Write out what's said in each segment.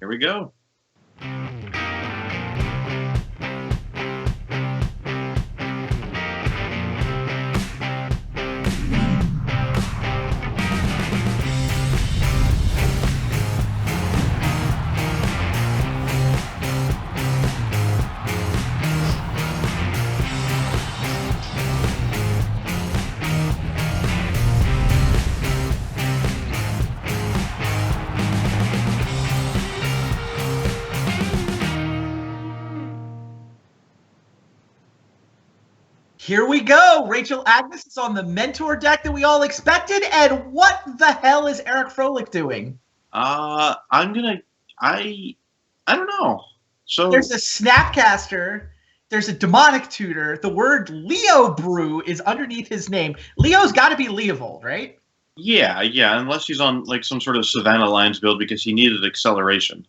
Here we go. Here we go. Rachel Agnes is on the mentor deck that we all expected. And what the hell is Eric Froehlich doing? I don't know. So there's a Snapcaster. There's a demonic tutor. The word Leo Brew is underneath his name. Leo's got to be Leovold, right? Yeah. Unless he's on like some sort of Savannah Lions build because he needed acceleration.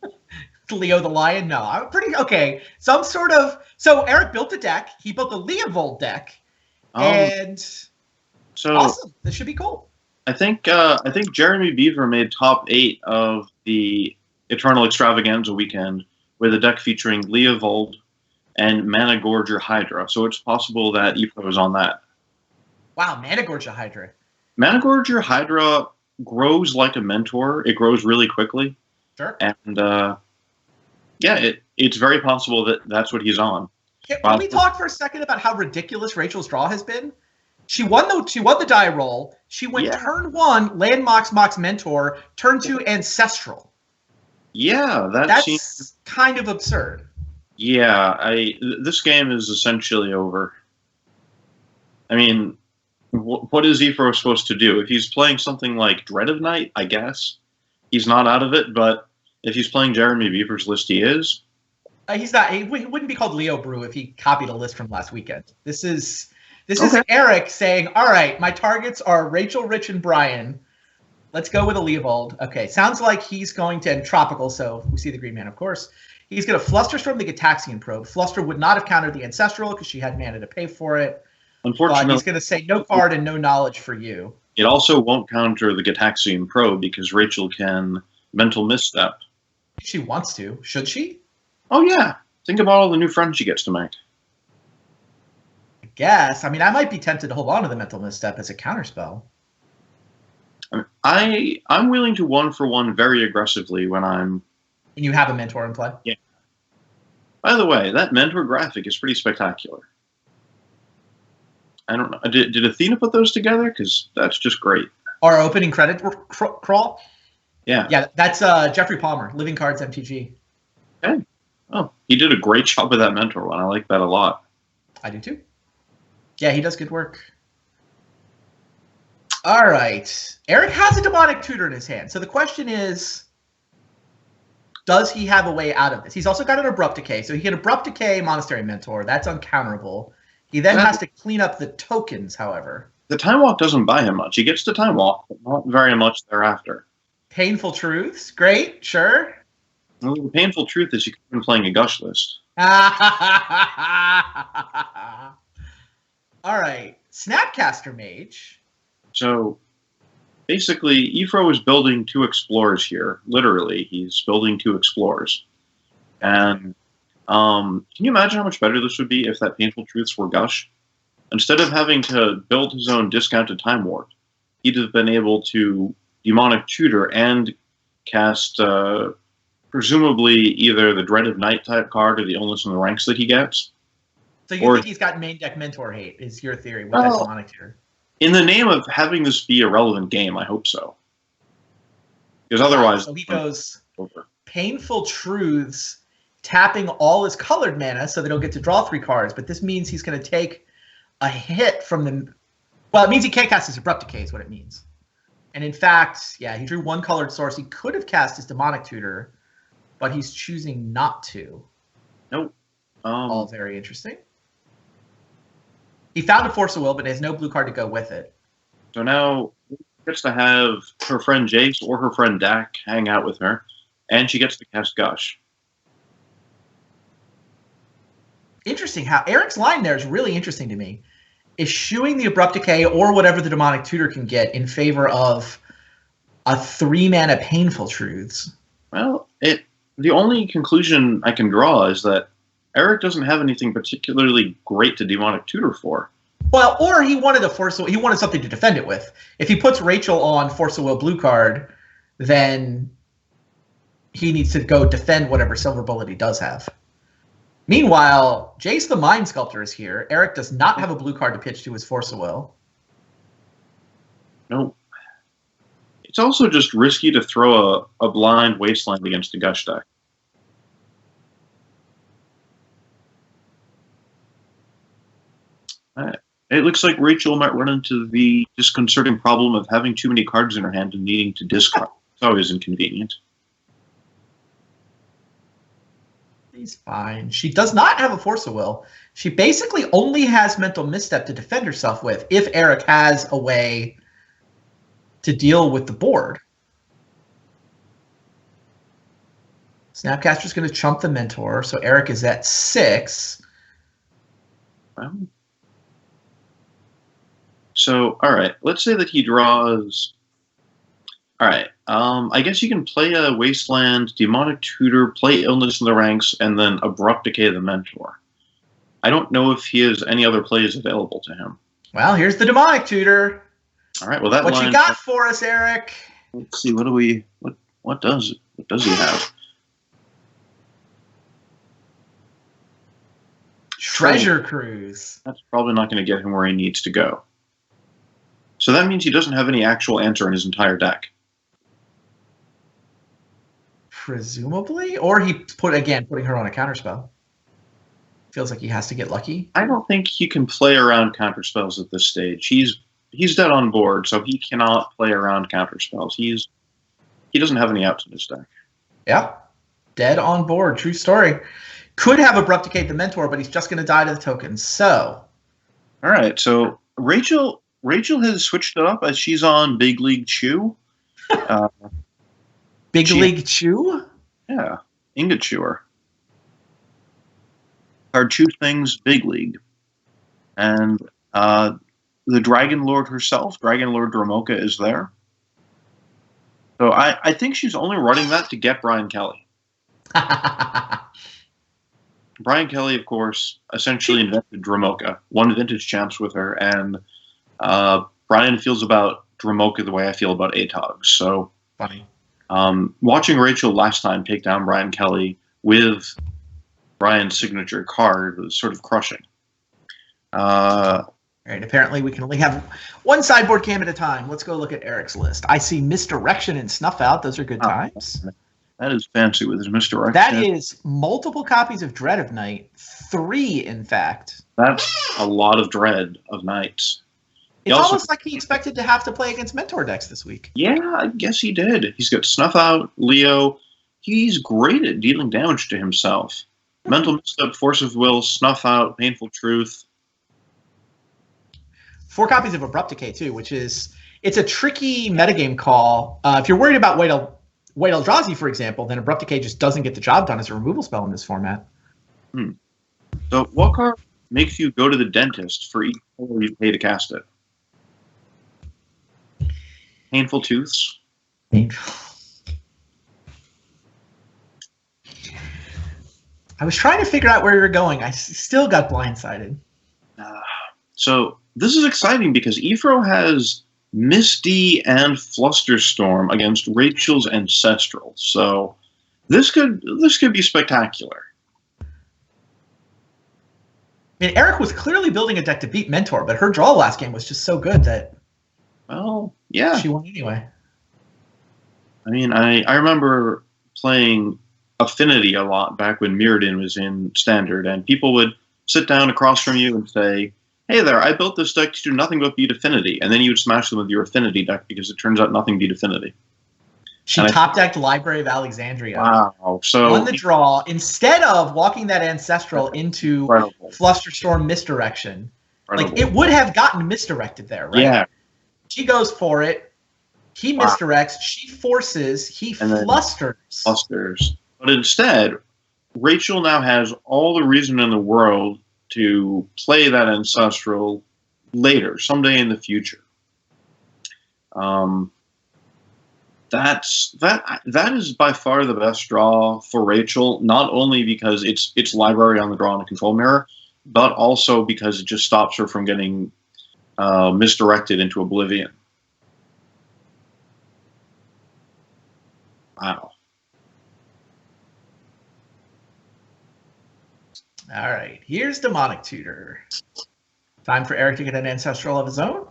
Leo the Lion? No, I'm pretty okay. Some sort of. So Eric built a deck. He built a Leovold deck, and so awesome. This should be cool. I think Jeremy Beaver made top 8 of the Eternal Extravaganza weekend with a deck featuring Leovold and Mana Gorger Hydra. So it's possible that Ifro is on that. Wow, Mana Gorger Hydra. Mana Gorger Hydra grows like a mentor. It grows really quickly. Sure. And it's very possible that that's what he's on. Can we talk for a second about how ridiculous Rachel's draw has been? She won the die roll. She went turn 1, Land Mox Mentor, turn 2, Ancestral. Yeah, that's kind of absurd. Yeah, this game is essentially over. I mean, what is Ifro supposed to do? If he's playing something like Dread of Night, I guess he's not out of it, but if he's playing Jeremy Beaver's list, he is. He's not. He wouldn't be called Leo Brew if he copied a list from last weekend. This is Eric saying, "All right, my targets are Rachel, Rich, and Brian. Let's go with a Leovold." Okay, sounds like he's going to end Tropical. So we see the green man, of course. He's going to Flusterstorm the Gataxian Probe. Fluster would not have countered the Ancestral because she had mana to pay for it. Unfortunately, but he's going to say no card and no knowledge for you. It also won't counter the Gataxian Probe because Rachel can Mental Misstep. If she wants to. Should she? Oh, yeah. Think about all the new friends she gets to make. I guess. I mean, I might be tempted to hold on to the Mental Misstep as a counterspell. I'm willing to 1-for-1 very aggressively when you have a mentor in play? Yeah. By the way, that mentor graphic is pretty spectacular. I don't know. Did Athena put those together? Because that's just great. Our opening credit crawl? Yeah. Yeah, that's Jeffrey Palmer, Living Cards MTG. Okay. Oh, he did a great job with that mentor one. I like that a lot. I do too. Yeah, he does good work. All right. Eric has a demonic tutor in his hand. So the question is, does he have a way out of this? He's also got an Abrupt Decay. So he can Abrupt Decay Monastery Mentor. That's uncounterable. He then has to clean up the tokens, however. The Time Walk doesn't buy him much. He gets the Time Walk, but not very much thereafter. Painful Truths. Great, sure. Well, the painful truth is you could have been playing a Gush list. All right. Snapcaster Mage. So, basically, Ifro is building 2 Explorers here. Literally, he's building 2 Explorers. And can you imagine how much better this would be if that Painful Truths were Gush? Instead of having to build his own discounted Time Warp, he'd have been able to Demonic Tutor and cast presumably either the Dread of Night type card or the Illness in the Ranks that he gets. So you think he's got main deck mentor hate, is your theory with that Demonic Tutor? In the name of having this be a relevant game, I hope so. Because otherwise... So he goes Painful Truths, tapping all his colored mana so they don't get to draw 3 cards, but this means he's going to take a hit from the... Well, it means he can't cast his Abrupt Decay is what it means. And in fact, yeah, he drew 1 colored source. He could have cast his Demonic Tutor, but he's choosing not to. Nope. All very interesting. He found a Force of Will, but has no blue card to go with it. So now she gets to have her friend Jace or her friend Dak hang out with her, and she gets to cast Gush. Interesting how Eric's line there is really interesting to me. Eschewing the Abrupt Decay or whatever the Demonic Tutor can get in favor of a 3-mana Painful Truths. Well, the only conclusion I can draw is that Eric doesn't have anything particularly great to demonic tutor for. Well, or he wanted he wanted something to defend it with. If he puts Rachel on Force of Will blue card, then he needs to go defend whatever silver bullet he does have. Meanwhile, Jace the Mind Sculptor is here. Eric does not have a blue card to pitch to his Force of Will. No. It's also just risky to throw a blind Wasteland against a Gush deck. It looks like Rachel might run into the disconcerting problem of having too many cards in her hand and needing to discard. It's always inconvenient. He's fine. She does not have a Force of Will. She basically only has Mental Misstep to defend herself with if Eric has a way to deal with the board. Snapcaster's going to chump the Mentor, so Eric is at 6. Well, so, all right, let's say that he draws. All right, I guess you can play a Wasteland, Demonic Tutor, play Illness in the Ranks, and then Abrupt Decay the Mentor. I don't know if he has any other plays available to him. Well, here's the Demonic Tutor. All right, well that what you got for us, Eric? Let's see. What does he have? Treasure Cruise. That's probably not going to get him where he needs to go. So that means he doesn't have any actual answer in his entire deck. Presumably, or he putting her on a counterspell. Feels like he has to get lucky. I don't think he can play around counterspells at this stage. He's dead on board, so he cannot play around counterspells. He doesn't have any outs in his deck. Yeah, dead on board. True story. Could have Abrupt Decay the Mentor, but he's just going to die to the tokens. So, all right. So Rachel has switched it up as she's on Big League Chew. Big League Chew? Yeah, Ingot Chewer. Card Chew Things Big League. And the Dragon Lord herself, Dragon Lord Dramoka, is there. So I think she's only running that to get Brian Kelly. Brian Kelly, of course, essentially invented Dramoka, won Vintage Champs with her, and Brian feels about Dramoka the way I feel about Atog. So, funny. Watching Rachel last time take down Brian Kelly with Brian's signature card was sort of crushing. All right, apparently we can only have one sideboard cam at a time. Let's go look at Eric's list. I see Misdirection and Snuff Out. Those are good times. That is fancy with his Misdirection. That is multiple copies of Dread of Night. 3, in fact. That's a lot of Dread of Nights. It's almost like he expected to have to play against Mentor decks this week. Yeah, I guess he did. He's got Snuff Out, Leo. He's great at dealing damage to himself. Mental Misstep, Force of Will, Snuff Out, Painful Truth. 4 copies of Abrupt Decay, too, which is... It's a tricky metagame call. If you're worried about White Eldrazi, for example, then Abrupt Decay just doesn't get the job done as a removal spell in this format. So what card makes you go to the dentist for each color you pay to cast it? Painful Tooths? Painful. I was trying to figure out where you were going. I still got blindsided. So this is exciting because Ephro has Misty and Flusterstorm against Rachel's Ancestral. So this could be spectacular. I mean, Eric was clearly building a deck to beat Mentor, but her draw last game was just so good that yeah, she won anyway. I mean, I remember playing Affinity a lot back when Mirrodin was in Standard, and people would sit down across from you and say, hey there, I built this deck to do nothing but beat Affinity, and then you would smash them with your Affinity deck because it turns out nothing beat Affinity. She top-decked Library of Alexandria. Wow. So on the draw, instead of walking that Ancestral into Flusterstorm Misdirection, like it would have gotten misdirected there, right? Yeah. She goes for it. He misdirects. She forces. He flusters. But instead, Rachel now has all the reason in the world to play that Ancestral later, someday in the future. That is by far the best draw for Rachel. Not only because it's library on the draw and a control mirror, but also because it just stops her from getting misdirected into oblivion. Wow. All right, here's Demonic Tutor. Time for Eric to get an ancestral of his own.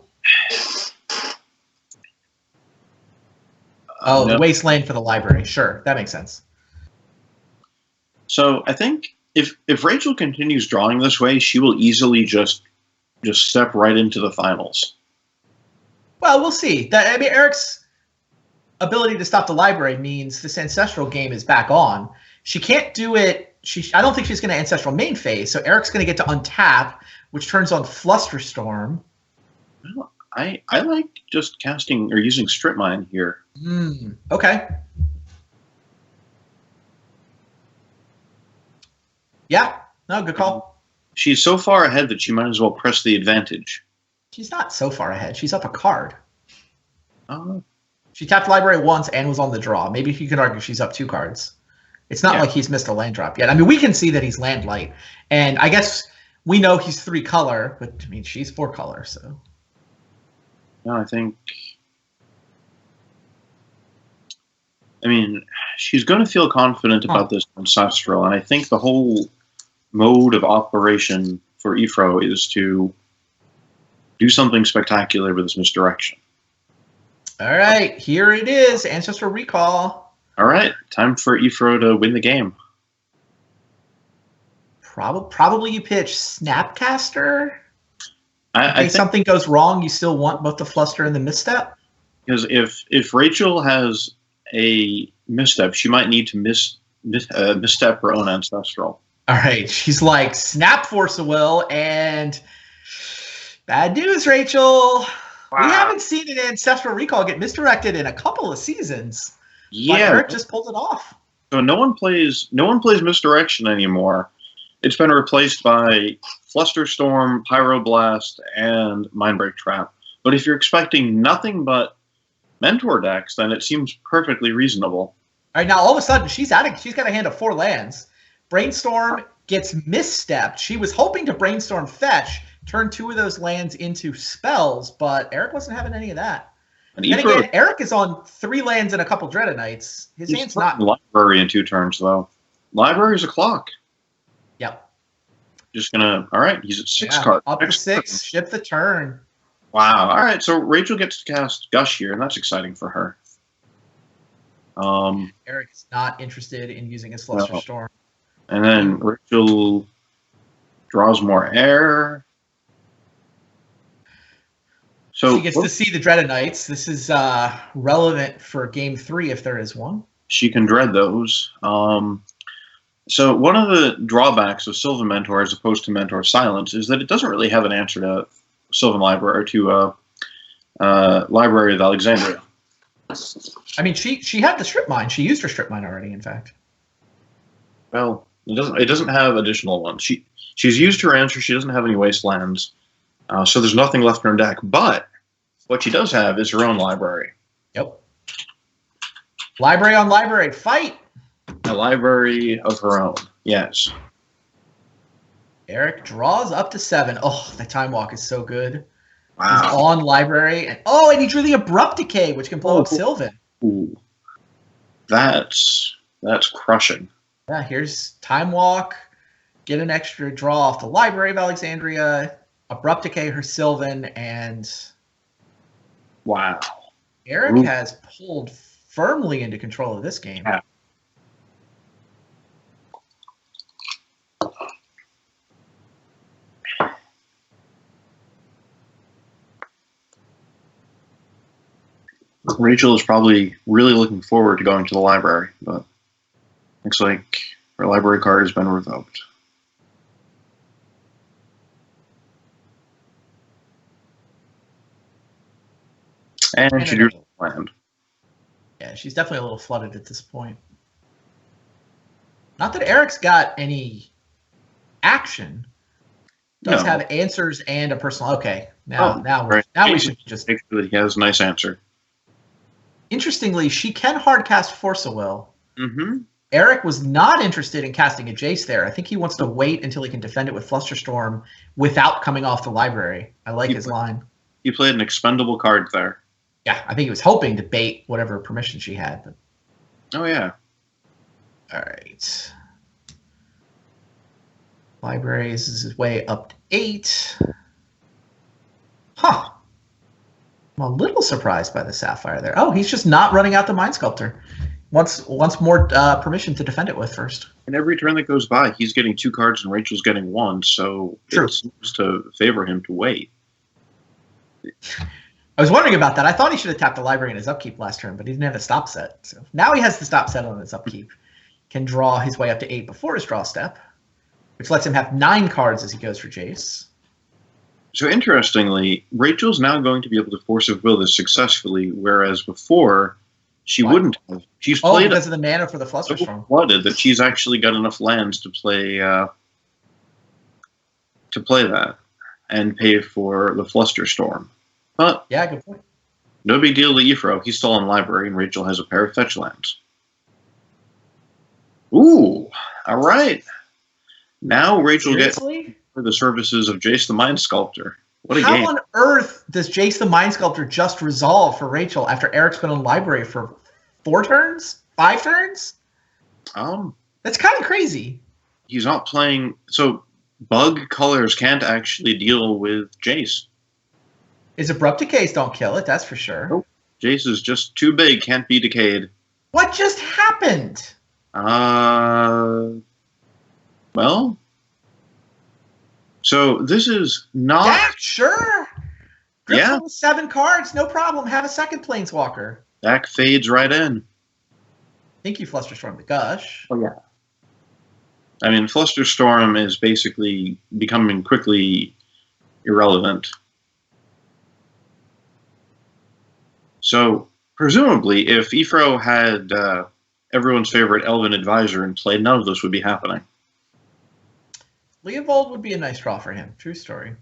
Oh, No. the wasteland for the library. Sure, that makes sense. So I think if Rachel continues drawing this way, she will easily just step right into the finals. Well, we'll see. I mean, Eric's ability to stop the library means this ancestral game is back on. She can't do it. I don't think she's going to ancestral main phase, so Eric's going to get to untap, which turns on Flusterstorm. Well, I like just casting or using Strip Mine here. Okay. Yeah. No, good call. She's so far ahead that she might as well press the advantage. She's not so far ahead. She's up a card. Oh. She tapped library once and was on the draw. Maybe you could argue she's up 2 cards. It's not like he's missed a land drop yet. I mean, we can see that he's land light. And I guess we know he's 3 color, but I mean, she's 4 color, so. No, I mean, she's going to feel confident about this ancestral, and I think the whole mode of operation for Ifro is to do something spectacular with this misdirection. All right, here it is, Ancestral Recall. All right, time for Ifro to win the game. Probably you pitch Snapcaster. I think something goes wrong, you still want both the fluster and the misstep? Because if Rachel has a misstep, she might need to misstep her own ancestral. All right, she's like, Snap Force of Will, and bad news, Rachel. Wow. We haven't seen an Ancestral Recall get misdirected in a couple of seasons. Yeah, Eric just pulled it off. So no one plays misdirection anymore. It's been replaced by Flusterstorm, Pyroblast, and Mindbreak Trap. But if you're expecting nothing but Mentor decks, then it seems perfectly reasonable. All right, now all of a sudden she's got a hand of 4 lands. Brainstorm gets misstepped. She was hoping to Brainstorm fetch, turn 2 of those lands into spells, but Eric wasn't having any of that. And again, Eric is on 3 lands and a couple Dreadonites. His hand's not library in 2 turns though. Library's a clock. Yep. Just gonna. All right, he's at 6 cards. Up to 6. Ship the turn. Wow. All right, so Rachel gets to cast Gush here, and that's exciting for her. Eric is not interested in using his Flusterstorm. And then Rachel draws more air. So she gets to see the Dreadonites. This is relevant for Game 3 if there is one. She can dread those. So one of the drawbacks of Sylvan Mentor as opposed to Mentor Silence is that it doesn't really have an answer to Sylvan Library or to Library of Alexandria. I mean, she had the Strip Mine. She used her Strip Mine already, in fact. Well, it doesn't have additional ones. She's used her answer. She doesn't have any wastelands, so there's nothing left in her deck. But what she does have is her own library. Yep. Library on library, fight. A library of her own. Yes. Eric draws up to 7. Oh, the Time Walk is so good. Wow. He's on library, and he drew the Abrupt Decay, which can blow up Sylvan. Ooh. That's crushing. Yeah, here's Time Walk. Get an extra draw off the Library of Alexandria. Abrupt Decay her Sylvan, and wow. Eric has pulled firmly into control of this game. Yeah. Rachel is probably really looking forward to going to the library, but looks like her library card has been revoked. And she drew land. Yeah, she's definitely a little flooded at this point. Not that Eric's got any action. Does have answers and a personal. Okay, now we should just make sure that he has a nice answer. Interestingly, she can hard cast Force of Will. Mm-hmm. Eric was not interested in casting a Jace there. I think he wants to wait until he can defend it with Flusterstorm without coming off the library. I like his line. He played an expendable card there. Yeah, I think he was hoping to bait whatever permission she had. But... Oh, yeah. All right. Libraries is his way up to 8. Huh. I'm a little surprised by the Sapphire there. Oh, he's just not running out the Mind Sculptor. Wants more permission to defend it with first. And every turn that goes by, he's getting 2 cards and Rachel's getting 1, so True. It seems to favor him to wait. I was wondering about that. I thought he should have tapped the library in his upkeep last turn, but he didn't have the stop set. So now he has the stop set on his upkeep. Can draw his way up to 8 before his draw step, which lets him have 9 cards as he goes for Jace. So interestingly, Rachel's now going to be able to Force of Will this successfully, whereas before she wouldn't have. She's played because of the mana for the Flusterstorm. So flooded that she's actually got enough lands to play that and pay for the Flusterstorm. But yeah, good point. No big deal to Ifro. He's still on library, and Rachel has a pair of fetch lands. Ooh, all right. Now Rachel gets for the services of Jace the Mind Sculptor. What a game. How on earth does Jace the Mind Sculptor just resolve for Rachel after Eric's been on library for 4 turns? 5 turns? That's kind of crazy. He's not playing... So, bug colors can't actually deal with Jace. His Abrupt Decays don't kill it, that's for sure. Nope. Jace is just too big, can't be decayed. What just happened? Well... So this is not... Yeah, sure. Yeah. With 7 cards, no problem. Have a second Planeswalker. Dak fades right in. Thank you, Flusterstorm the Gush. Oh, yeah. I mean, Flusterstorm is basically becoming quickly irrelevant. So, presumably, if Ifro had everyone's favorite Elven Advisor in play, none of this would be happening. Leovold would be a nice draw for him. True story.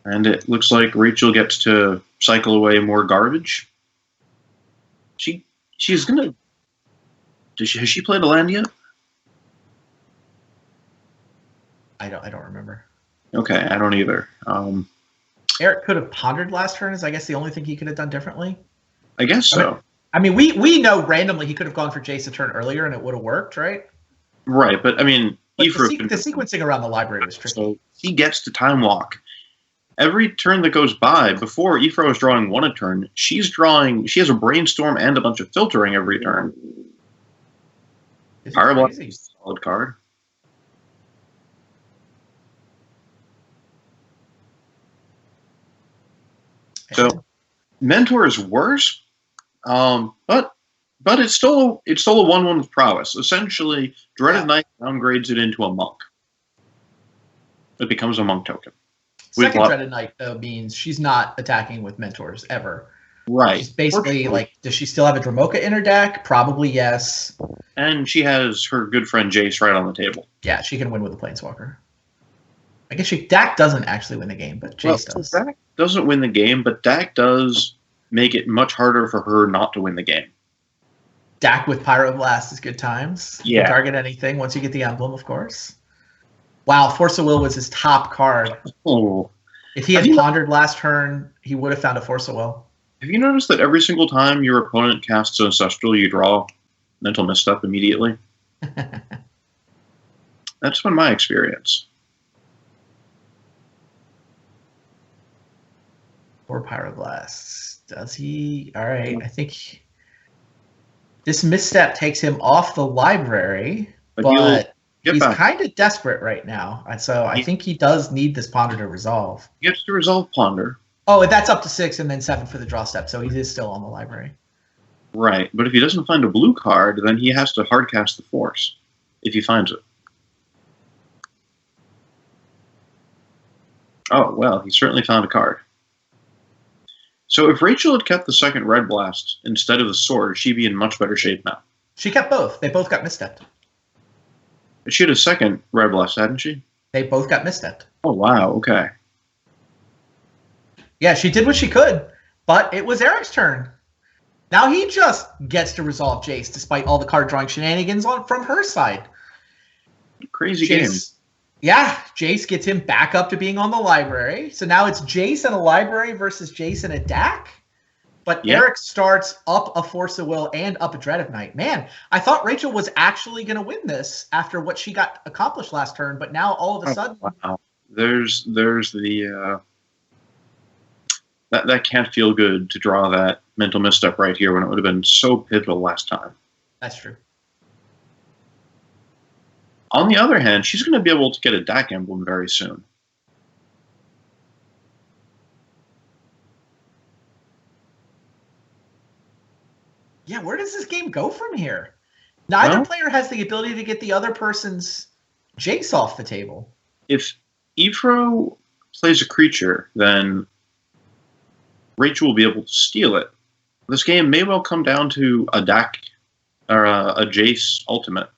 And it looks like Rachel gets to cycle away more garbage. She's gonna... Has she played a land yet? I don't remember. Okay, I don't either. Eric could have pondered last turn is I guess the only thing he could have done differently. I guess so. I mean we know randomly he could have gone for Jace a turn earlier and it would have worked, right? Right, but I mean... But the sequencing around the library was tricky. So he gets to time walk. Every turn that goes by, before Ifro is drawing 1 a turn, she has a brainstorm and a bunch of filtering every turn. Fireblock is a solid card. So Mentor is worse, but it's still a 1/1 with prowess. Essentially, Dreaded Knight downgrades it into a monk. It becomes a monk token. Second Dreaded Knight, though, means she's not attacking with mentors ever. Right. She's basically like, does she still have a Dromoka in her deck? Probably yes. And she has her good friend Jace right on the table. Yeah, she can win with a Planeswalker. I guess Dak doesn't actually win the game, but Jace does. Dak doesn't win the game, but Dak does make it much harder for her not to win the game. Dak with Pyroblast is good times. Yeah. You can target anything once you get the emblem, of course. Wow, Force of Will was his top card. Oh. If he had pondered last turn, he would have found a Force of Will. Have you noticed that every single time your opponent casts Ancestral, you draw Mental Misstep immediately? That's been my experience. 4 Pyroblasts. Does he? All right, I think this misstep takes him off the library, but he's kind of desperate right now. So I think he does need this Ponder to resolve. He gets to resolve Ponder. Oh, that's up to 6 and then 7 for the draw step, so he is still on the library. Right, but if he doesn't find a blue card, then he has to hardcast the Force, if he finds it. Oh, well, he certainly found a card. So if Rachel had kept the second Red Blast instead of the sword, she'd be in much better shape now. She kept both. They both got misstepped. She had a second Red Blast, hadn't she? They both got misstepped. Oh, wow, okay. Yeah, she did what she could, but it was Eric's turn. Now he just gets to resolve Jace despite all the card drawing shenanigans from her side. Crazy game. Yeah, Jace gets him back up to being on the library. So now it's Jace and a library versus Jace and a DAC. But Eric starts up a Force of Will and up a Dread of Night. Man, I thought Rachel was actually going to win this after what she got accomplished last turn, but now all of a sudden... Wow. There's the... That can't feel good to draw that mental misstep right here when it would have been so pivotal last time. That's true. On the other hand, she's going to be able to get a DAC emblem very soon. Yeah, where does this game go from here? Neither player has the ability to get the other person's Jace off the table. If Ifro plays a creature, then Rachel will be able to steal it. This game may well come down to a DAC or a Jace ultimate.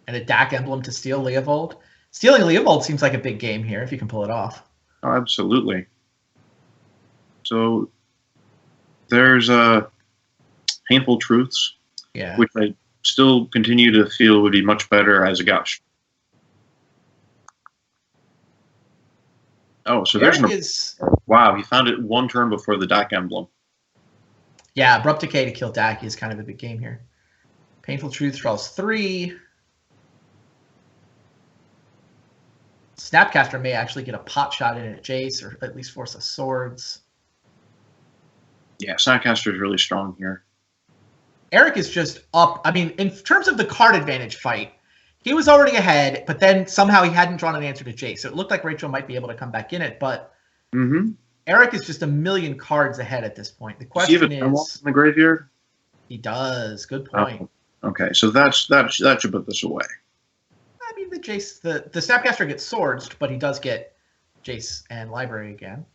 And a DAC emblem to steal Leovold. Stealing Leovold seems like a big game here if you can pull it off. Oh, absolutely. So there's Painful Truths, which I still continue to feel would be much better as a gush. Oh, so there's wow, he found it one turn before the DAC emblem. Yeah, Abrupt Decay to kill DAC is kind of a big game here. Painful Truth draws 3. Snapcaster may actually get a pot shot in at Jace, or at least force a Swords. Yeah, Snapcaster is really strong here. Eric is just up. I mean, in terms of the card advantage fight, he was already ahead, but then somehow he hadn't drawn an answer to Jace. So it looked like Rachel might be able to come back in it, but Eric is just a million cards ahead at this point. The question is, in the graveyard? He does. Good point. Oh, okay, so that should put this away. I mean, the Jace, the Snapcaster gets Swords, but he does get Jace and Library again.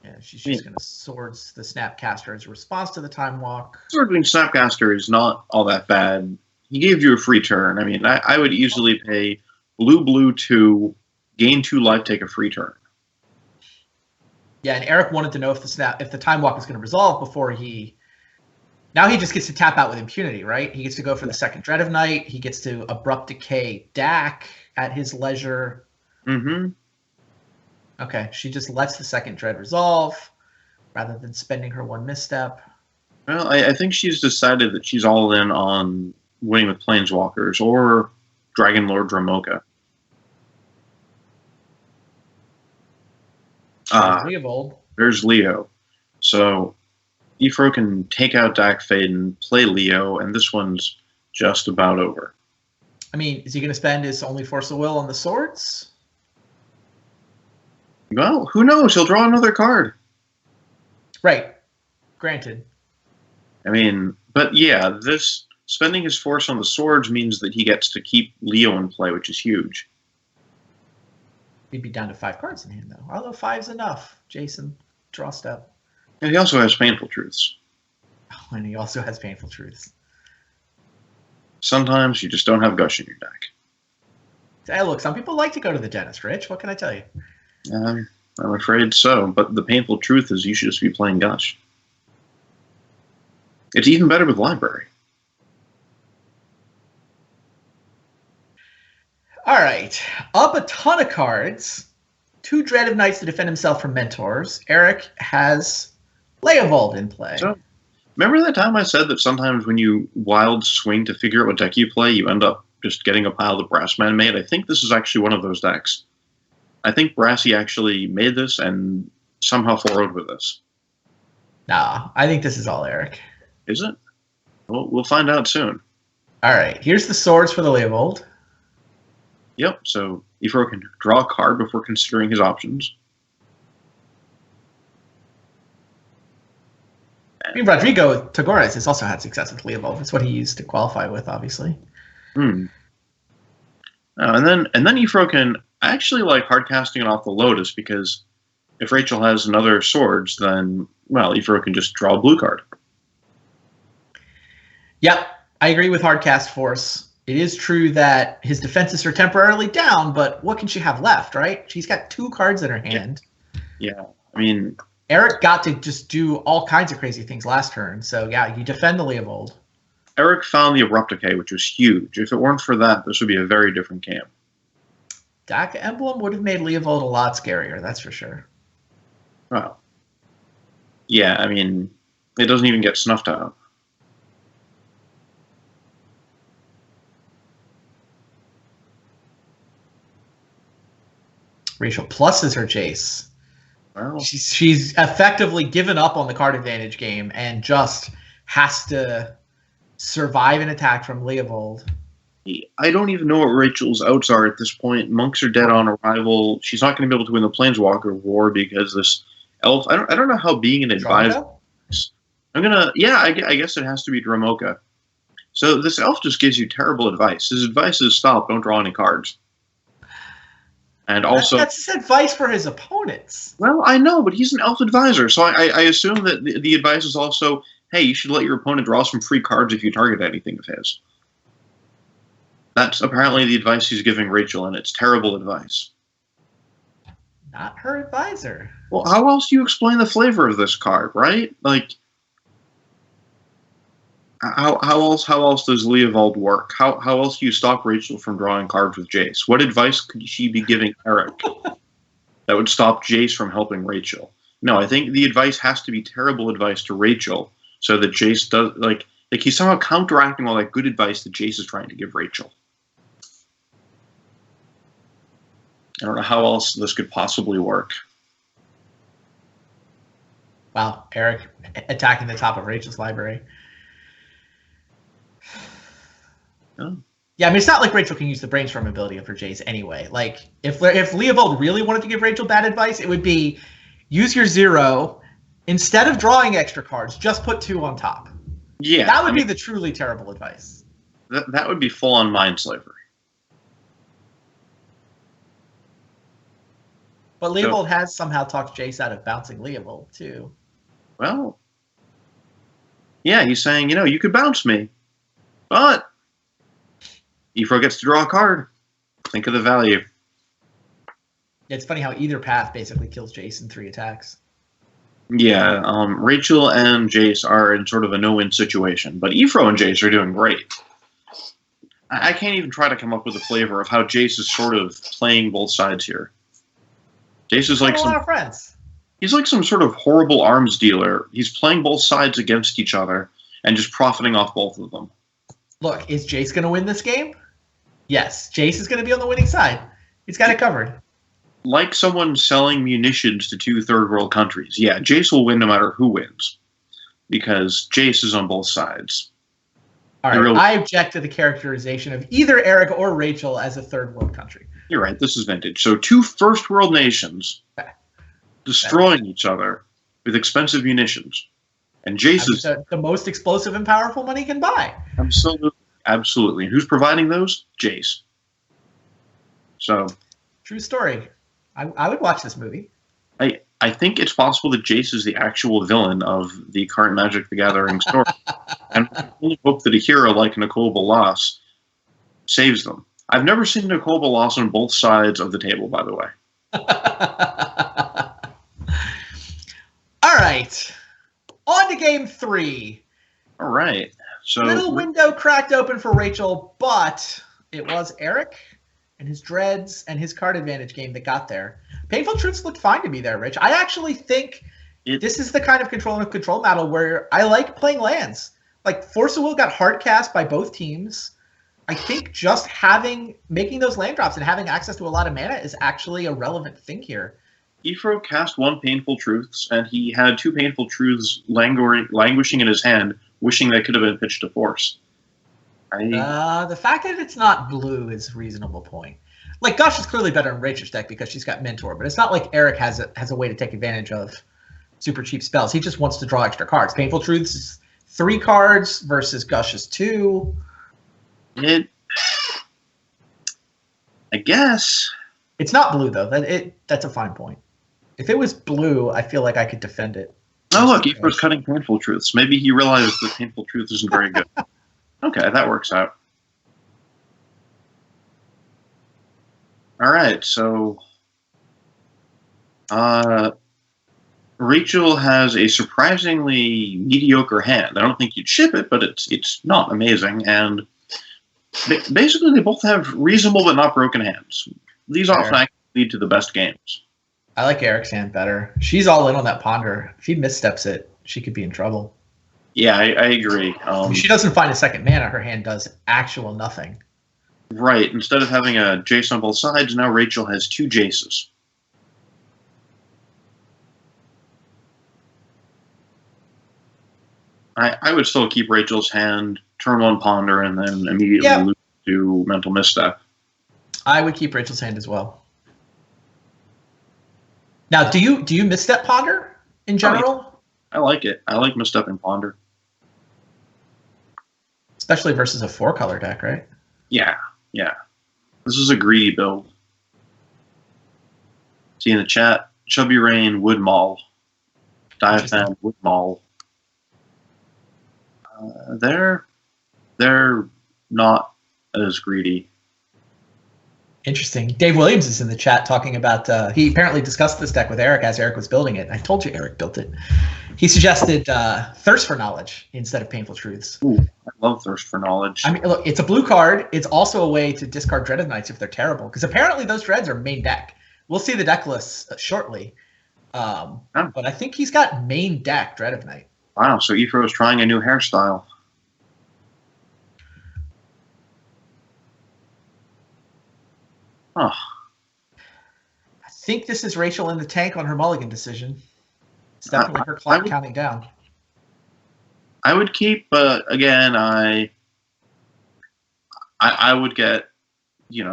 Yeah, she's just going to Swords the Snapcaster as a response to the Time Walk. Swording Snapcaster is not all that bad. He gave you a free turn. I mean, I would easily pay blue 2, gain 2 life, take a free turn. Yeah, and Eric wanted to know if the Time Walk is going to resolve before he... Now he just gets to tap out with impunity, right? He gets to go for the second Dread of Night. He gets to Abrupt Decay DAC at his leisure. Okay, she just lets the second Dread resolve rather than spending her one misstep. Well, I think she's decided that she's all in on winning with Planeswalkers or Dragon Lord Dramoka. There's Leo. So Ifro can take out DAC Fade and play Leo, and this one's just about over. I mean, is he going to spend his only Force of Will on the Swords? Well, who knows? He'll draw another card. Right. Granted. I mean, but yeah, this spending his Force on the Swords means that he gets to keep Leo in play, which is huge. He'd be down to 5 cards in hand, though. Although 5's enough. Jason, draw step. And he also has Painful Truths. Oh, and he also has Painful Truths. Sometimes you just don't have gush in your deck. Hey, look, some people like to go to the dentist, Rich. What can I tell you? I'm afraid so, but the painful truth is you should just be playing gush. It's even better with library. All right. Up a ton of cards. 2 Dread of Nights to defend himself from Mentors. Eric has Leovold in play. So, remember that time I said that sometimes when you wild swing to figure out what deck you play, you end up just getting a pile that Brassman made? I think this is actually one of those decks. I think Brassy actually made this and somehow forward with this. Nah, I think this is all Eric. Is it? Well, we'll find out soon. All right, here's the Swords for the Leovold. Yep, so Ifro can draw a card before considering his options. I mean, Rodrigo Tagores has also had success with Leovold. That's what he used to qualify with, obviously. And then Ifro can actually like hard casting it off the Lotus, because if Rachel has another Swords, then, well, Ifro can just draw a blue card. Yep, I agree with Hardcast Force. It is true that his defenses are temporarily down, but what can she have left, right? She's got 2 cards in her hand. Yeah, I mean, Eric got to just do all kinds of crazy things last turn. So yeah, you defend the Leovold. Eric found the Abrupt Decay, which was huge. If it weren't for that, this would be a very different camp. Dark Emblem would have made Leovold a lot scarier, that's for sure. Well, yeah, I mean, it doesn't even get snuffed out. Rachel pluses her Jace. Well, She's effectively given up on the card advantage game and just has to survive an attack from Leovold. I don't even know what Rachel's outs are at this point. Monks are dead on arrival. She's not going to be able to win the Planeswalker War because this elf. I don't know how being an advisor. I guess it has to be Dramoka. So this elf just gives you terrible advice. His advice is stop, don't draw any cards. And also, that's his advice for his opponents. Well, I know, but he's an elf advisor, so I assume that the advice is also, hey, you should let your opponent draw some free cards if you target anything of his. That's apparently the advice he's giving Rachel, and it's terrible advice. Not her advisor. Well, how else do you explain the flavor of this card, right? Like, how else does Leovold work? How else do you stop Rachel from drawing cards with Jace? What advice could she be giving Eric that would stop Jace from helping Rachel? No, I think the advice has to be terrible advice to Rachel, so that Jace does like he's somehow counteracting all that good advice that Jace is trying to give Rachel. I don't know how else this could possibly work. Wow, Eric attacking the top of Rachel's library. Oh. Yeah, I mean, it's not like Rachel can use the brainstorm ability of her Jace anyway. Like, if Leovold really wanted to give Rachel bad advice, it would be use your 0. Instead of drawing extra cards, just put 2 on top. Yeah. That would be the truly terrible advice. That would be full-on mind slavery. But Leovold has somehow talked Jace out of bouncing Leovold, too. Well, yeah, he's saying, you could bounce me, but Ifro gets to draw a card. Think of the value. It's funny how either path basically kills Jace in 3 attacks. Yeah, Rachel and Jace are in sort of a no-win situation, but Ifro and Jace are doing great. I can't even try to come up with a flavor of how Jace is sort of playing both sides here. Jace is like a lot of friends. He's like some sort of horrible arms dealer. He's playing both sides against each other and just profiting off both of them. Look, is Jace going to win this game? Yes, Jace is going to be on the winning side. He's got it covered. Like someone selling munitions to 2 third-world countries. Yeah, Jace will win no matter who wins, because Jace is on both sides. All right, I object to the characterization of either Eric or Rachel as a third-world country. You're right, this is vintage. So 2 first-world nations destroying each other with expensive munitions. And Jace is the most explosive and powerful money can buy. Absolutely. And who's providing those? Jace. So, true story. I would watch this movie. I think it's possible that Jace is the actual villain of the current Magic the Gathering story. And I only hope that a hero like Nicole Bolas saves them. I've never seen Nicole Bolas on both sides of the table, by the way. All right. On to game 3. All right. So little window cracked open for Rachel, but it was Eric and his dreads and his card advantage game that got there. Painful Truths looked fine to me there, Rich. I actually think this is the kind of control model where I like playing lands. Like, Force of Will got hard cast by both teams. I think just making those land drops and having access to a lot of mana is actually a relevant thing here. Ifro cast 1 Painful Truths, and he had 2 Painful Truths languishing in his hand, wishing they could have been pitched to Force. The fact that it's not blue is a reasonable point. Like, Gush is clearly better in Rachel's deck because she's got Mentor, but it's not like Eric has a way to take advantage of super cheap spells. He just wants to draw extra cards. Painful Truths is 3 cards versus Gush's 2. I guess. It's not blue, though. That's a fine point. If it was blue, I feel like I could defend it. Oh, look, Ifro's cutting Painful Truths. Maybe he realized that Painful Truth isn't very good. Okay, that works out. All right, so Rachel has a surprisingly mediocre hand. I don't think you'd ship it, but it's not amazing. And basically, they both have reasonable but not broken hands. These Fair. often actually lead to the best games. I like Eric's hand better. She's all in on that ponder. If he missteps it, she could be in trouble. Yeah, I agree. If she doesn't find a second mana, her hand does actual nothing. Right. Instead of having a Jace on both sides, now Rachel has 2 Jaces. I would still keep Rachel's hand, turn 1 ponder, and then immediately lose to mental misstep. I would keep Rachel's hand as well. Now, do you misstep ponder in general? I like it. I like misstep and ponder. Especially versus a 4-color deck, right? Yeah, yeah. This is a greedy build. See in the chat, Chubby Rain, Wood Maul. Diaphan, Wood Maul. They're not as greedy. Interesting. Dave Williams is in the chat talking about, he apparently discussed this deck with Eric as Eric was building it. I told you Eric built it. He suggested Thirst for Knowledge instead of Painful Truths. Ooh, I love Thirst for Knowledge. I mean, look, it's a blue card. It's also a way to discard Dread of Knights if they're terrible, because apparently those Dreads are main deck. We'll see the deck lists shortly. But I think he's got main deck Dread of Night. Wow, so Ifro is trying a new hairstyle. Huh. I think this is Rachel in the tank on her mulligan decision. It's definitely her clock counting down. I would keep, but again, I would get,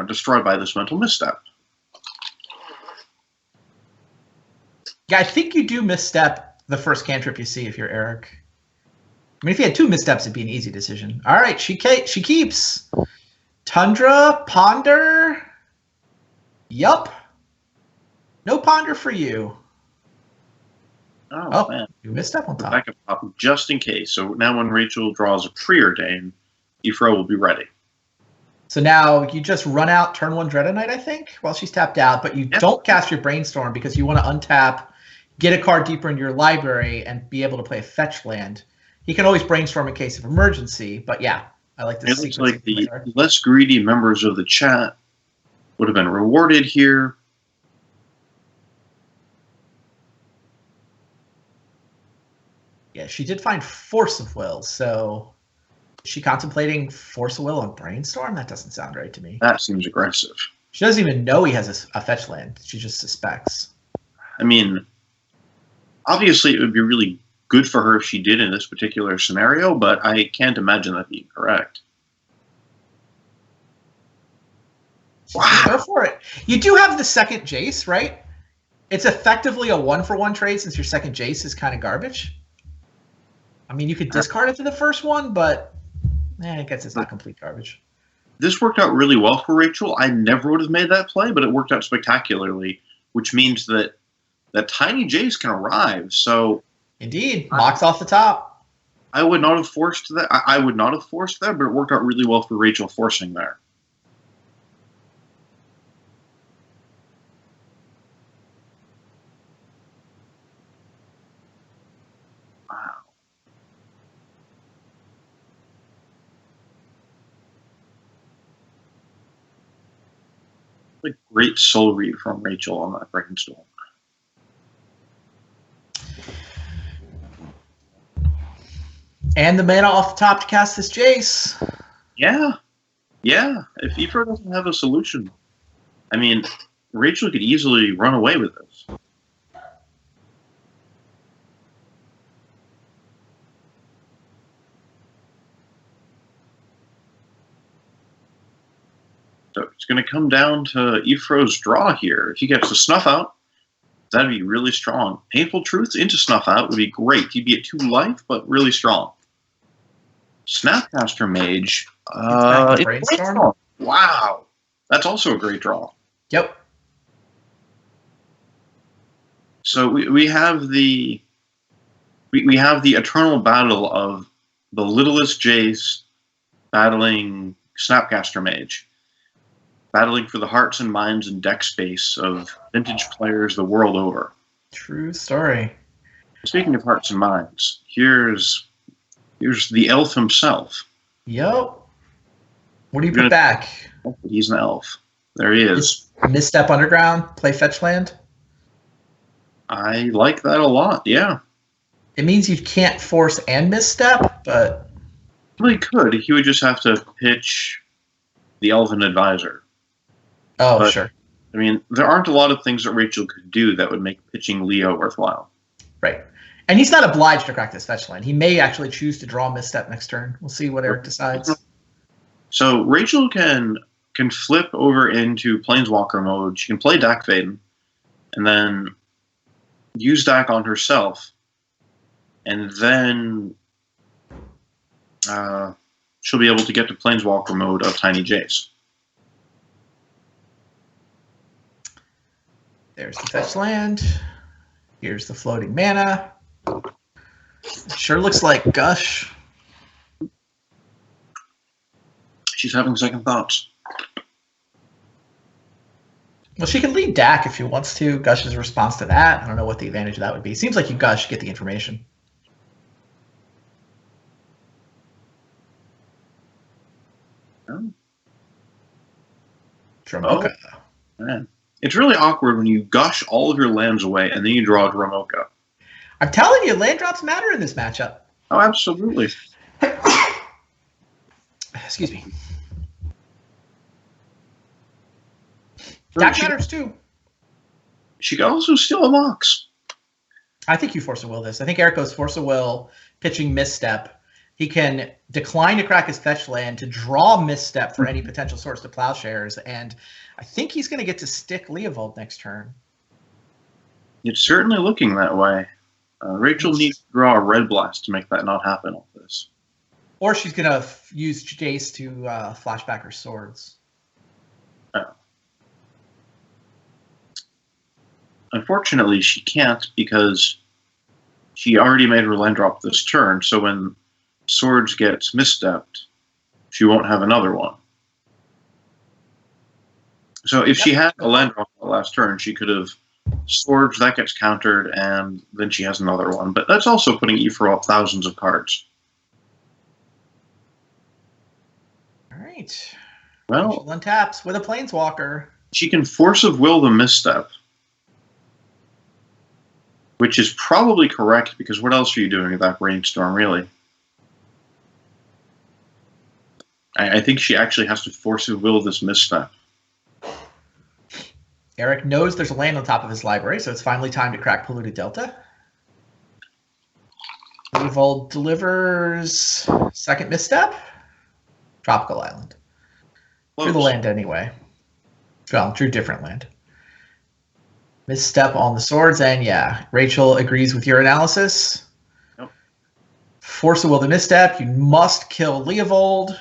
destroyed by this mental misstep. Yeah, I think you do misstep the first cantrip you see if you're Eric. I mean, if you had 2 missteps, it'd be an easy decision. All right, she keeps. Tundra, ponder. Yup. No ponder for you. Oh man. You misstep on top. Backup pop just in case. So now when Rachel draws a preordain, Ifro will be ready. So now you just run out turn 1 Dread of Night, I think, while she's tapped out, but you don't cast your Brainstorm because you want to untap, get a card deeper into your library, and be able to play a fetch land. He can always Brainstorm in case of emergency, but yeah, I like this. It looks like the less greedy members of the chat would have been rewarded here. Yeah, she did find Force of Will, so is she contemplating Force of Will on Brainstorm? That doesn't sound right to me. That seems aggressive. She doesn't even know he has a fetch land. She just suspects. I mean, obviously it would be really good for her if she did in this particular scenario, but I can't imagine that being correct. Wow. Go for it. You do have the second Jace, right? It's effectively a 1-for-1 trade since your second Jace is kind of garbage. I mean, you could discard it to the first one, but I guess it's not complete garbage. This worked out really well for Rachel. I never would have made that play, but it worked out spectacularly, which means that that tiny Jace can arrive. So, indeed, knocks off the top. I would not have forced that. I would not have forced that, but it worked out really well for Rachel forcing there. Wow. Like great soul read from Rachel on that Brainstorm. And the mana off the top to cast this Jace. Yeah. Yeah. If Ifro doesn't have a solution, I mean, Rachel could easily run away with this. So it's going to come down to Ifro's draw here. If he gets the Snuff Out, that'd be really strong. Painful Truth into Snuff Out would be great. He'd be at 2 life, but really strong. Snapcaster Mage. Brainstorm. Wow. That's also a great draw. Yep. So we have the eternal battle of the littlest Jace battling Snapcaster Mage, battling for the hearts and minds and deck space of vintage players the world over. True story. Speaking of hearts and minds, here's the elf himself. Yep. What do you put back? He's an elf. There he is. Misstep underground, play fetch land. I like that a lot, yeah. It means you can't force and misstep, but... Well, he could. He would just have to pitch the Elven Advisor. Oh, but, sure. I mean, there aren't a lot of things that Rachel could do that would make pitching Leo worthwhile. Right. And he's not obliged to crack this fetch land. He may actually choose to draw misstep next turn. We'll see what Eric decides. So Rachel can flip over into Planeswalker mode. She can play Dak Faden, and then use Dak on herself, and then she'll be able to get to Planeswalker mode of Tiny Jace. There's the fetch land. Here's the floating mana. It sure looks like Gush. She's having second thoughts. Well, she can lead Dak if she wants to. Gush's response to that, I don't know what the advantage of that would be. Seems like you Gush, get the information. Oh. Dromoka. Oh, man. It's really awkward when you gush all of your lands away and then you draw a Dromoka. I'm telling you, land drops matter in this matchup. Oh, absolutely. Excuse me. Dak matters too. She could also steal a Mox. I think you force a will this. I think Eric goes force a will, pitching misstep. He can decline to crack his fetch land to draw misstep for any potential source to plowshares, and I think he's going to get to stick Leovold next turn. It's certainly looking that way. Rachel needs to draw a red blast to make that not happen with this. Or she's going to use Jace to flashback her swords. Oh. Unfortunately, she can't because she already made her land drop this turn, so when Swords gets misstepped, she won't have another one. So if she had a land drop the last turn, she could have Swords, that gets countered, and then she has another one. But that's also putting Ifro up thousands of cards. All right. Well, Rachel untaps with a Planeswalker. She can Force of Will the misstep, which is probably correct, because what else are you doing with that Brainstorm, really? I think she actually has to Force of Will this misstep. Eric knows there's a land on top of his library, so it's finally time to crack Polluted Delta. Leovold delivers second misstep. Tropical Island. Close. Drew the land anyway. Well, drew different land. Misstep on the swords, and yeah, Rachel agrees with your analysis. Yep. Force of Will the misstep. You must kill Leovold.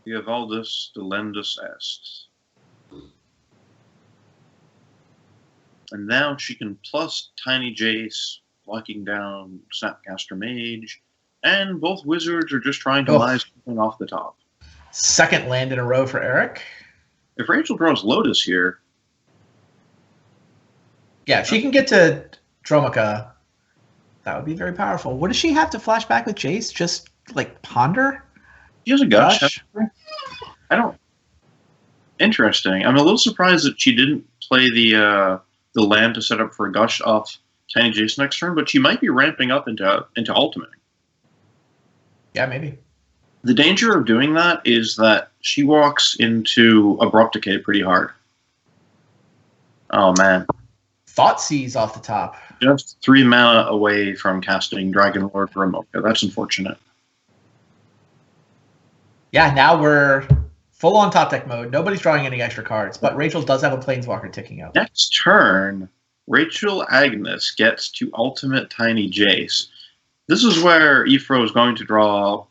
Leovaldus delendus est. And now she can plus Tiny Jace, blocking down Snapcaster Mage, and both wizards are just trying to buy something off the top. Second land in a row for Eric. If Rachel draws Lotus here... Yeah, if she can get to Dromoka, that would be very powerful. What does she have to flash back with Jace? Just, like, Ponder? She has a Gush. I don't... Interesting. I'm a little surprised that she didn't play the land to set up for a Gush off Tiny Jace next turn, but she might be ramping up into Ultimate. Yeah, maybe. The danger of doing that is that she walks into Abrupt Decay pretty hard. Oh, man. Thoughtseize off the top. Just 3 mana away from casting Dragon Lord Dromoka. That's unfortunate. Yeah, now we're full on top deck mode. Nobody's drawing any extra cards, but Rachel does have a Planeswalker ticking out. Next turn, Rachel Agnes gets to Ultimate Tiny Jace. This is where Ifro is going to draw...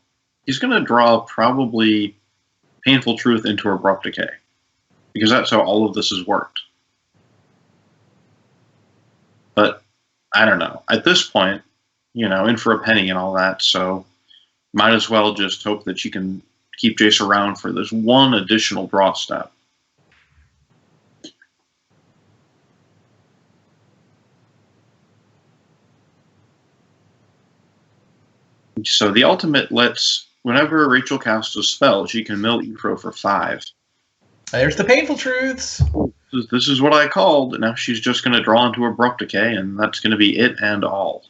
He's going to draw probably Painful Truth into Abrupt Decay, because that's how all of this has worked. But I don't know. At this point, you know, in for a penny and all that, so might as well just hope that she can keep Jace around for this one additional draw step. So the ultimate lets, whenever Rachel casts a spell, she can mill Ifro for 5. There's the painful truths. This is what I called. Now she's just going to draw into Abrupt Decay, and that's going to be it and all.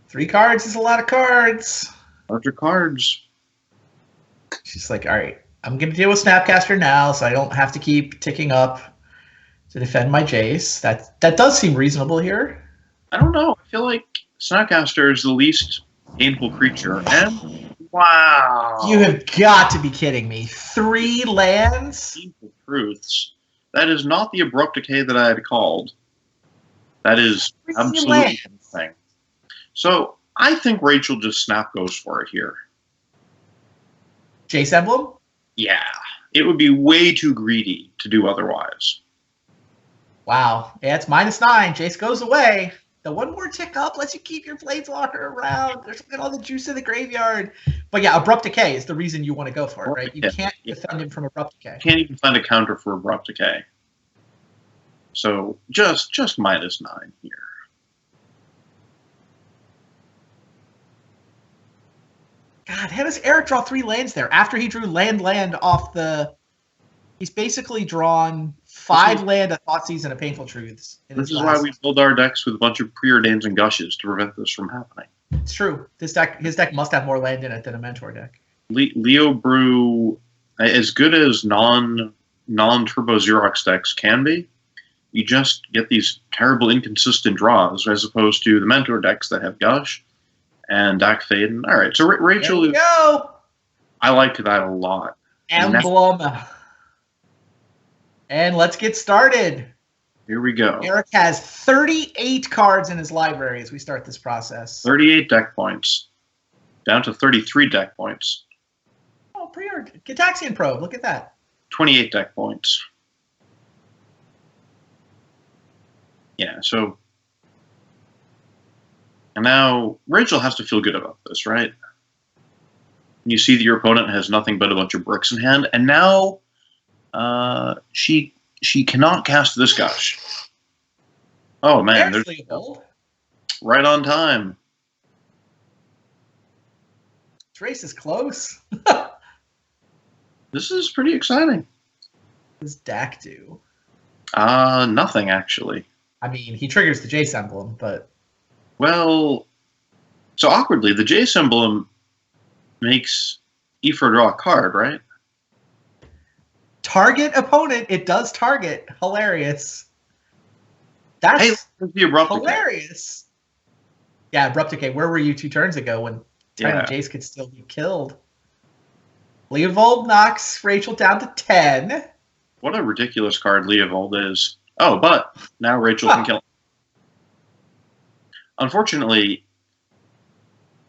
3 cards is a lot of cards. Larger cards. She's like, all right, I'm going to deal with Snapcaster now, so I don't have to keep ticking up to defend my Jace. That does seem reasonable here. I don't know. I feel like Snapcaster is the least painful creature. And wow. You have got to be kidding me. 3 lands? Painful truths. That is not the Abrupt Decay that I had called. That is absolutely nothing. So I think Rachel just snap goes for it here. Jace Emblem? Yeah. It would be way too greedy to do otherwise. Wow. Yeah, it's -9. Jace goes away. The one more tick up lets you keep your Planeswalker around. There's all the juice in the graveyard. But yeah, Abrupt Decay is the reason you want to go for it, right? You can't defend him from Abrupt Decay. You can't even find a counter for Abrupt Decay. So just -9 here. God, how does Eric draw 3 lands there? After he drew land off the... He's basically drawn 5 land, a Thoughtseizes, and a Painful Truths. This is why we build our decks with a bunch of preordains and gushes to prevent this from happening. It's true. His deck must have more land in it than a Mentor deck. Leo Brew, as good as non-Turbo Xerox decks can be, you just get these terrible inconsistent draws as opposed to the Mentor decks that have Gush and Dak Faden. All right, so Rachel... There we go! I like that a lot. Emblem. And let's get started. Here we go. Eric has 38 cards in his library as we start this process. 38 deck points. Down to 33 deck points. Oh, Gitaxian Probe. Look at that. 28 deck points. Yeah, so... And now Rachel has to feel good about this, right? You see that your opponent has nothing but a bunch of bricks in hand, and now she cannot cast this Gush. Oh man, there's right on time. This race is close. This is pretty exciting. What does Dak do? Nothing actually. I mean, he triggers the Jace Emblem, but... Well, so awkwardly, the Jace Emblem makes Ifro draw a card, right? Target opponent, it does target. Hilarious. That's the Abrupt hilarious. Decay. Yeah, Abrupt Decay. Where were you 2 turns ago when Tiny Jace could still be killed? Leovold knocks Rachel down to 10. What a ridiculous card Leovold is. Oh, but now Rachel can kill him. Unfortunately,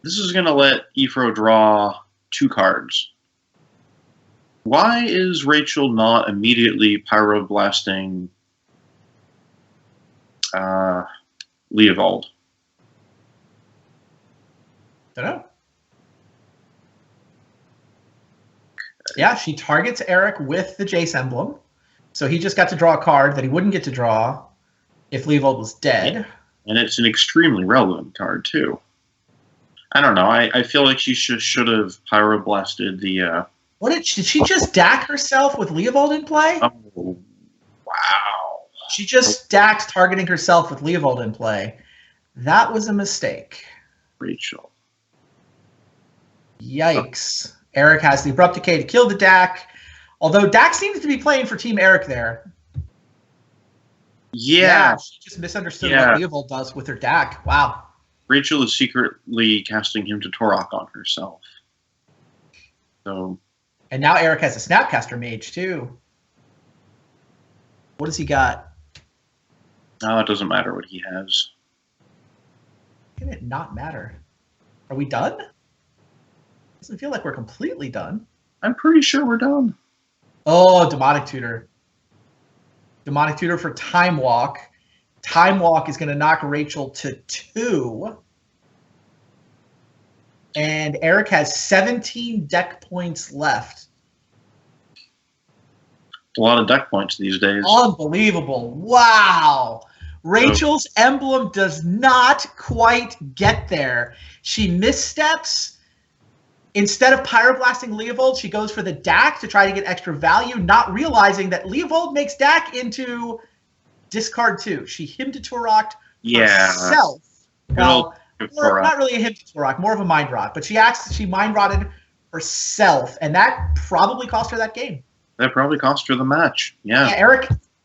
this is going to let Ifro draw 2 cards. Why is Rachel not immediately pyroblasting Leovold? Don't know. Yeah, she targets Eric with the Jace Emblem. So he just got to draw a card that he wouldn't get to draw if Leovold was dead. Yeah. And it's an extremely relevant card, too. I don't know. I feel like she should have pyroblasted the... Did she just Dak herself with Leovold in play? Oh, wow. She just stacked targeting herself with Leovold in play. That was a mistake. Rachel. Yikes. Eric has the Abrupt Decay to kill the Dak. Although Dak seems to be playing for Team Eric there. Yeah. She just misunderstood what Leovold does with her Dak. Wow. Rachel is secretly casting him to Torok on herself. So... And now Eric has a Snapcaster Mage, too. What has he got? Oh, it doesn't matter what he has. How can it not matter? Are we done? Doesn't feel like we're completely done. I'm pretty sure we're done. Oh, Demonic Tutor. Demonic Tutor for Time Walk. Time Walk is going to knock Rachel to 2. And Eric has 17 deck points left. A lot of deck points these days. Unbelievable. Wow. Rachel's emblem does not quite get there. She missteps Instead of pyroblasting Leovold, she goes for the Dak to try to get extra value, not realizing that Leovold makes Dak into discard 2. She him to Turok herself. Well, or not really a him to Turok, more of a mind rot. But she mind rotted herself, and that probably cost her that game. That probably cost her the match. Yeah.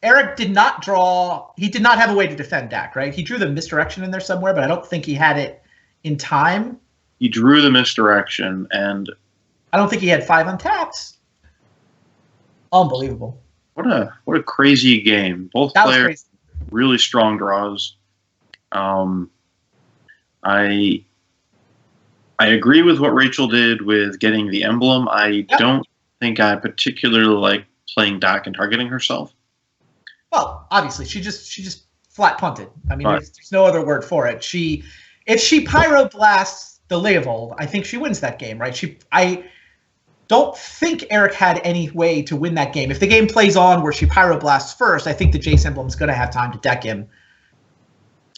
Eric did not draw. He did not have a way to defend Dak, right? He drew the misdirection in there somewhere, but I don't think he had it in time. He drew the misdirection, and I don't think he had 5 untaps. Unbelievable. What a crazy game. Both players really strong draws. I agree with what Rachel did with getting the emblem. I don't think I particularly like playing Dak and targeting herself. Well, obviously, she just flat punted. I mean, there's no other word for it. If she pyroblasts the Leovold, I think she wins that game, right? I don't think Eric had any way to win that game. If the game plays on where she pyroblasts first, I think the Jace emblem's going to have time to deck him.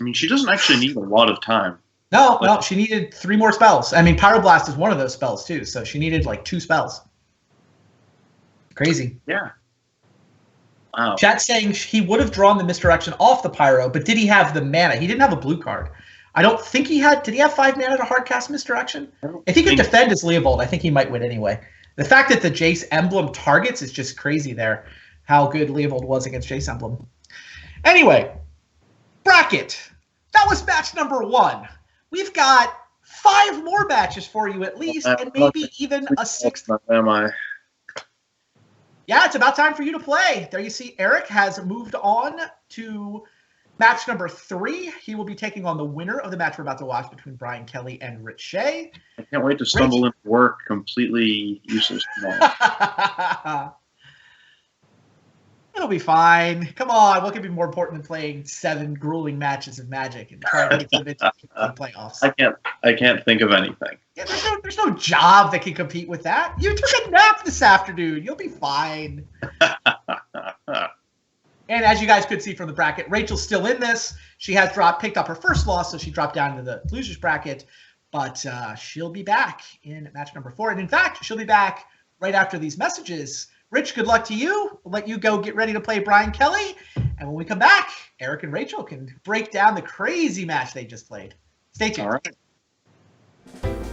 I mean, she doesn't actually need a lot of time. No, she needed 3 more spells. I mean, Pyroblast is one of those spells, too, so she needed, like, 2 spells. Crazy. Yeah. Wow. Chat's saying he would have drawn the misdirection off the Pyro, but did he have the mana? He didn't have a blue card. I don't think he had – did he have 5 mana to hardcast misdirection? If he could defend his Leovold, I think he might win anyway. The fact that the Jace emblem targets is just crazy there, how good Leovold was against Jace emblem. Anyway, bracket. That was match number 1. We've got 5 more matches for you at least, and maybe even a 6th. Am I? Yeah, it's about time for you to play. There you see Eric has moved on to match number 3. He will be taking on the winner of the match we're about to watch between Brian Kelly and Rich Shea. I can't wait to stumble into work completely useless tomorrow. It'll be fine. Come on, what could be more important than playing 7 grueling matches of Magic and trying to get to the playoffs? I can't think of anything. Yeah, there's no job that can compete with that. You took a nap this afternoon. You'll be fine. And as you guys could see from the bracket, Rachel's still in this. She has picked up her first loss, so she dropped down into the losers bracket. But she'll be back in match number 4. And in fact, she'll be back right after these messages. Rich, good luck to you. We'll let you go get ready to play Brian Kelly. And when we come back, Eric and Rachel can break down the crazy match they just played. Stay tuned. All right.